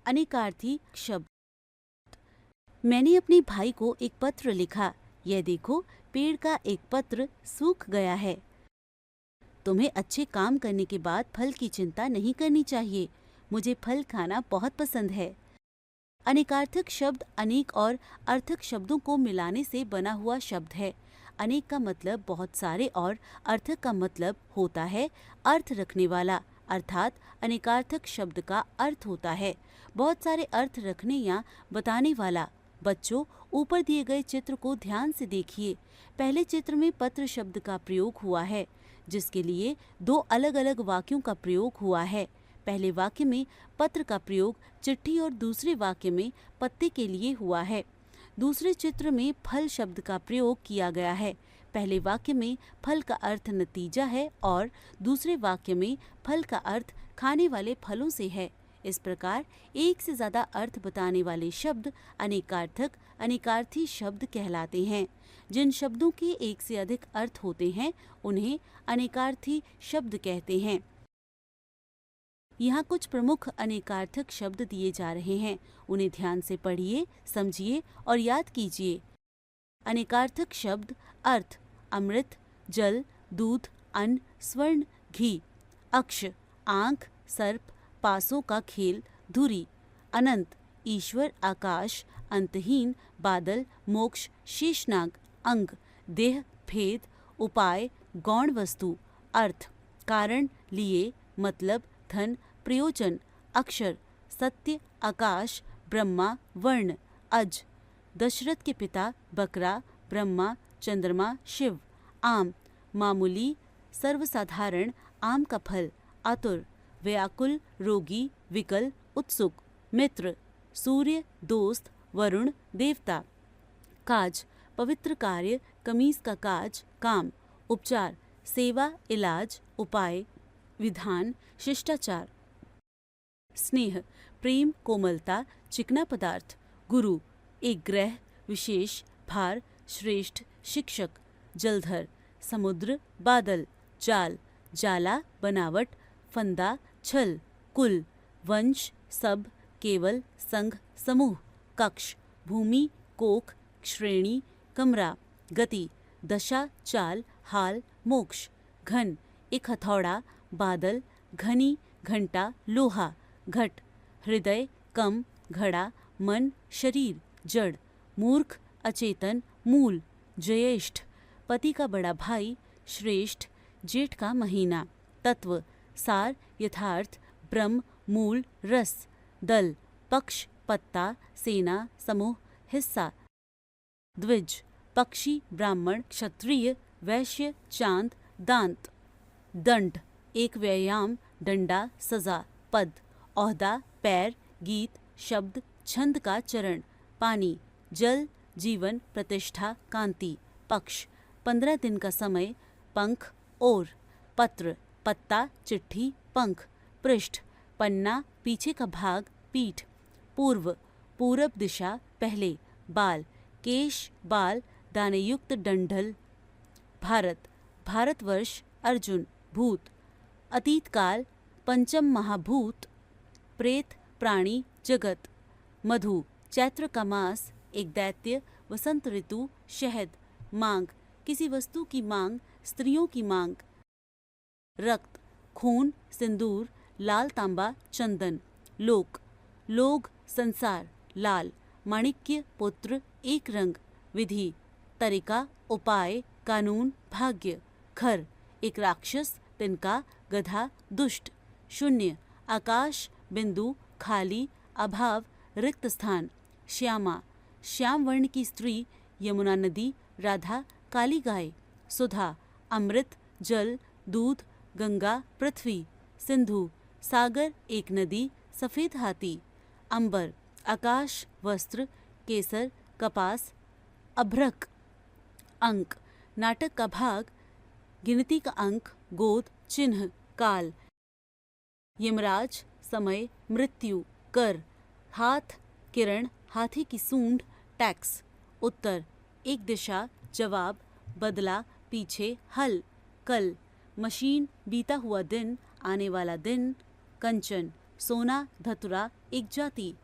अनेकार्थी शब्द। मैंने अपने भाई को एक पत्र लिखा। यह देखो, पेड़ का एक पत्र सूख गया है। तुम्हें अच्छे काम करने के बाद फल की चिंता नहीं करनी चाहिए। मुझे फल खाना बहुत पसंद है। अनेकार्थक शब्द अनेक और अर्थक शब्दों को मिलाने से बना हुआ शब्द है। अनेक का मतलब बहुत सारे और अर्थक का मतलब होता है अर्थ रखने वाला, अर्थात अनेकार्थक शब्द का अर्थ होता है बहुत सारे अर्थ रखने या बताने वाला। बच्चों, ऊपर दिए गए चित्र को ध्यान से देखिए। पहले चित्र में पत्र शब्द का प्रयोग हुआ है, जिसके लिए दो अलग अलग वाक्यों का प्रयोग हुआ है। पहले वाक्य में पत्र का प्रयोग चिट्ठी और दूसरे वाक्य में पत्ते के लिए हुआ है। दूसरे चित्र में फल शब्द का प्रयोग किया गया है। पहले वाक्य में फल का अर्थ नतीजा है और दूसरे वाक्य में फल का अर्थ खाने वाले फलों से है। इस प्रकार एक से ज्यादा अर्थ बताने वाले शब्द अनेकार्थक, अनेकार्थी शब्द कहलाते हैं। जिन शब्दों के एक से अधिक अर्थ होते हैं उन्हें अनेकार्थी शब्द कहते हैं। यहाँ कुछ प्रमुख अनेकार्थक शब्द दिए जा रहे हैं, उन्हें ध्यान से पढ़िए, समझिए और याद कीजिए। अनेकार्थक शब्द अर्थ: अमृत, जल, दूध, अन्न, स्वर्ण, घी। अक्ष: आंख, सर्प, पासों का खेल, धुरी। अनंत: ईश्वर, आकाश, अंतहीन, बादल, मोक्ष, शेषनाग। अंग: देह, भेद, उपाय, गौण वस्तु। अर्थ: कारण, लिए, मतलब, धन, प्रयोजन। अक्षर: सत्य, आकाश, ब्रह्मा, वर्ण। अज: दशरथ के पिता, बकरा, ब्रह्मा, चंद्रमा, शिव। आम: मामूली, सर्वसाधारण, आम का फल। आतुर: व्याकुल, रोगी, विकल, उत्सुक। मित्र: सूर्य, दोस्त, वरुण, देवता। काज: पवित्र कार्य, कमीज का काज, काम। उपचार: सेवा, इलाज, उपाय, विधान, शिष्टाचार। स्नेह: प्रेम, कोमलता, चिकना पदार्थ। गुरु: एक ग्रह, विशेष, भार, श्रेष्ठ, शिक्षक। जलधर: समुद्र, बादल। जाल: जाला, बनावट, फंदा, छल। कुल: वंश, सब, केवल, संघ, समूह। कक्ष: भूमि, कोख, श्रेणी, कमरा। गति: दशा, चाल, हाल, मोक्ष। घन: एक हथौड़ा, बादल, घनी, घंटा, लोहा। घट: हृदय, कम, घड़ा, मन, शरीर। जड़: मूर्ख, अचेतन, मूल। ज्येष्ठ: पति का बड़ा भाई, श्रेष्ठ, जेठ का महीना। तत्व: सार, यथार्थ, ब्रह्म, मूल, रस। दल: पक्ष, पत्ता, सेना, समूह, हिस्सा। द्विज: पक्षी, ब्राह्मण, क्षत्रिय, वैश्य, चांद, दांत। दंड: एक व्यायाम, डंडा, सजा। पद: ओहदा, पैर, गीत, शब्द, छंद का चरण। पानी: जल, जीवन, प्रतिष्ठा, कांति। पक्ष: 15 दिन का समय, पंख, ओर। पत्र: पत्ता, चिट्ठी, पंख। पृष्ठ: पन्ना, पीछे का भाग, पीठ। पूर्व: पूरब दिशा, पहले। बाल: केश, बाल, दानेयुक्त डंठल। भारत: भारतवर्ष, अर्जुन। भूत: अतीत काल, पंचम महाभूत। प्रेत, प्राणी, जगत। मधु: चैत्र का मास, एक दैत्य, वसंत ऋतु, शहद। मांग: किसी वस्तु की मांग, स्त्रियों की मांग। रक्त: खून, सिंदूर, लाल तांबा, चंदन। लोक: लोग, संसार, लाल। माणिक्य, पुत्र, एक रंग। विधि: तरीका, उपाय, कानून, भाग्य। खर: एक राक्षस, तिनका, गधा, दुष्ट। शून्य: आकाश, बिंदु, खाली, अभाव, रिक्त स्थान। श्यामा: श्याम वर्ण की स्त्री, यमुना नदी, राधा, काली गाय। सुधा: अमृत, जल, दूध, गंगा, पृथ्वी। सिंधु: सागर, एक नदी, सफेद हाथी। अंबर: आकाश, वस्त्र, केसर, कपास, अभ्रक। अंक: नाटक का भाग, गिनती का अंक, गोद, चिन्ह। काल: यमराज, समय, मृत्यु। कर: हाथ, किरण, हाथी की सूंड, टैक्स। उत्तर: एक दिशा, जवाब, बदला, पीछे, हल। कल: मशीन, बीता हुआ दिन, आने वाला दिन। कंचन: सोना, धतुरा, एक जाति।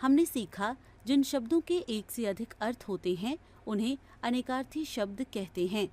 हमने सीखा जिन शब्दों के एक से अधिक अर्थ होते हैं उन्हें अनेकार्थी शब्द कहते हैं।